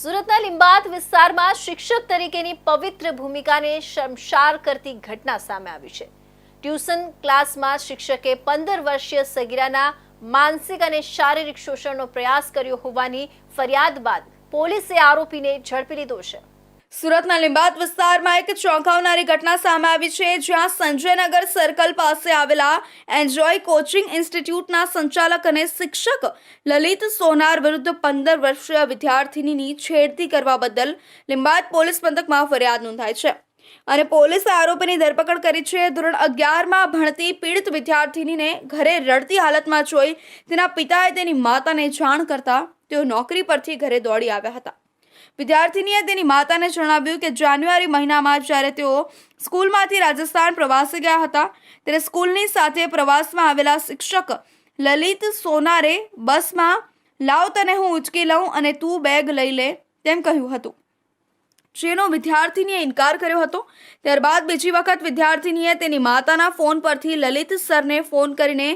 સુરતના લિંબાયત વિસ્તારમાં શિક્ષક તરીકેની પવિત્ર ભૂમિકાને શર્મસાર કરતી ઘટના સામે આવી છે। ટ્યુશન ક્લાસમાં શિક્ષકે 15 વર્ષીય સગીરાના માનસિક અને શારીરિક શોષણનો પ્રયાસ કર્યો હોવાની ફરિયાદ બાદ પોલીસે આરોપીને ઝડપી લીધો છે। સુરતના લિંબાયત વિસ્તારમાં એક ચોંકાવનારી ઘટના સામે આવી છે, જ્યાં સંજયનગર સર્કલ પાસે આવેલા એન્જોય કોચિંગ ઇન્સ્ટિટ્યૂટના સંચાલક અને શિક્ષક લલિત સોનાર વિરુદ્ધ 15 વર્ષીય વિદ્યાર્થીનીની છેડતી કરવા બદલ લિંબાયત પોલીસ મથકમાં ફરિયાદ નોંધાઈ છે અને પોલીસે આરોપીની ધરપકડ કરી છે। ધોરણ 11માં ભણતી પીડિત વિદ્યાર્થીનીને ઘરે રડતી હાલતમાં જોઈ તેના પિતાએ તેની માતાને જાણ કરતા તેઓ નોકરી પરથી ઘરે દોડી આવ્યા હતા। વિદ્યાર્થીનીએ તેની માતાને જણાવ્યું કે જાન્યુઆરી મહિનામાં જ્યારે તેઓ સ્કૂલમાંથી રાજસ્થાન પ્રવાસે ગયા હતા ત્યારે સ્કૂલની સાથે પ્રવાસમાં આવેલા શિક્ષક લલિત સોનારે બસમાં લાવ તને હું ઉચકી લઉં અને તું બેગ લઈ લે તેમ કહ્યું હતું, જેનો વિદ્યાર્થીનીએ ઇનકાર કર્યો હતો। ત્યારબાદ બીજી વખત વિદ્યાર્થીનીએ તેની માતાના ફોન પરથી લલિત સરને ફોન કરીને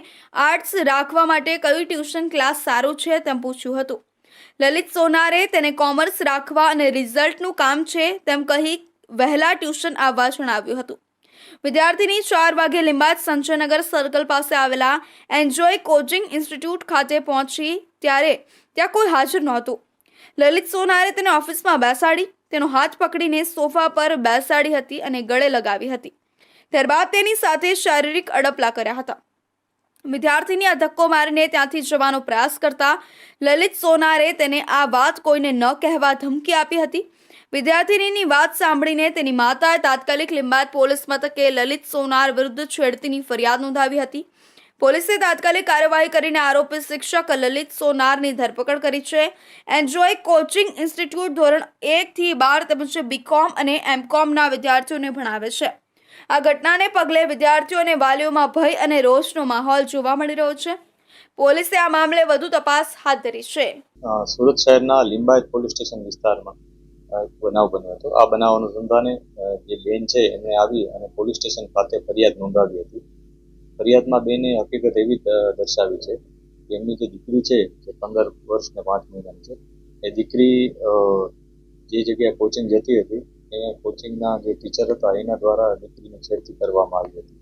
આર્ટ્સ રાખવા માટે કયું ટ્યુશન ક્લાસ સારું છે તેમ પૂછ્યું હતું। લલિત સોનારે તેને કોમર્સ રાખવા અને રિઝલ્ટનું કામ છે તેમ કહી વહેલા ટ્યુશન આવવા જણાવ્યું હતું। વિદ્યાર્થીની 4 વાગે લિંબાયત સંજયનગર સર્કલ પાસે આવેલા એન્જોય કોચિંગ ઇન્સ્ટિટ્યૂટ ખાતે પહોંચી ત્યારે ત્યાં કોઈ હાજર નહોતું। લલિત સોનારે તેને ઓફિસમાં બેસાડી તેનો હાથ પકડીને સોફા પર બેસાડી હતી અને ગળે લગાવી હતી। ત્યારબાદ તેની સાથે શારીરિક અડપલા કર્યા હતા। વિદ્યાર્થીની આ ધક્કો મારીને ત્યાંથી જવાનો પ્રયાસ કરતા લલિત સોનારે તેને આ વાત કોઈને ન કહેવા ધમકી આપી હતી। વિદ્યાર્થીનીની વાત સાંભળીને તેની માતાએ તાત્કાલિક લિંબાયત પોલીસ મથકે લલિત સોનાર વિરુદ્ધ છેડતીની ફરિયાદ નોંધાવી હતી। પોલીસે તાત્કાલિક કાર્યવાહી કરીને આરોપી શિક્ષક લલિત સોનારની ધરપકડ કરી છે। એન્જોય કોચિંગ ઇન્સ્ટિટ્યૂટ ધોરણ 1 થી 12 તેમજ બીકોમ અને એમકોમના વિદ્યાર્થીઓને ભણાવે છે। આ ઘટનાને પગલે વિદ્યાર્થીઓ અને વાલીઓમાં ભય અને રોષનો માહોલ જોવા મળી રહ્યો છે। પોલીસે આ મામલે વધુ તપાસ હાથ ધરી છે। સુરત શહેરના લિંબાયત પોલીસ સ્ટેશન વિસ્તારમાં એક બનાવ બન્યો હતો। આ બનાવ અનુસંધાને જે બેન છે એમણે આવી અને પોલીસ સ્ટેશન ખાતે ફરિયાદ નોંધાવી હતી। ફરિયાદમાં બેને હકીકત એવી દર્શાવી છે કે એમની જે દીકરી છે જે 15 વર્ષ ને 5 મહિનાની છે, એ દીકરી જે જગ્યાએ કોચિંગ જતી હતી એ કોચિંગના જે ટીચર હતા એના દ્વારા દીકરીને છેડતી કરવામાં આવી હતી।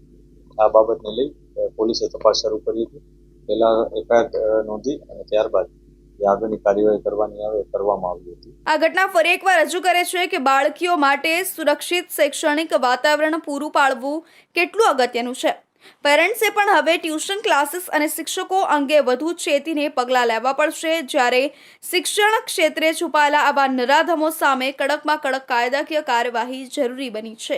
આ બાબતને લઈ પોલીસે તપાસ શરૂ કરી હતી। પહેલા એફઆઈઆર નોંધી અને ત્યારબાદ જે આગળની કાર્યવાહી કરવાની આવે કરવામાં આવી હતી। આ ઘટના ફરી એકવાર રજૂ કરે છે કે બાળકીઓ માટે સુરક્ષિત શૈક્ષણિક વાતાવરણ પૂરું પાડવું કેટલું અગત્યનું છે। પેરેન્ટ્સે પણ હવે ટ્યુશન ક્લાસીસ અને શિક્ષકો અંગે વધુ ચેતીને પગલાં લેવા પડશે, જ્યારે શિક્ષણ ક્ષેત્રે છુપાયેલા આવા નરાધમો સામે કડકમાં કડક કાયદાકીય કાર્યવાહી જરૂરી બની છે।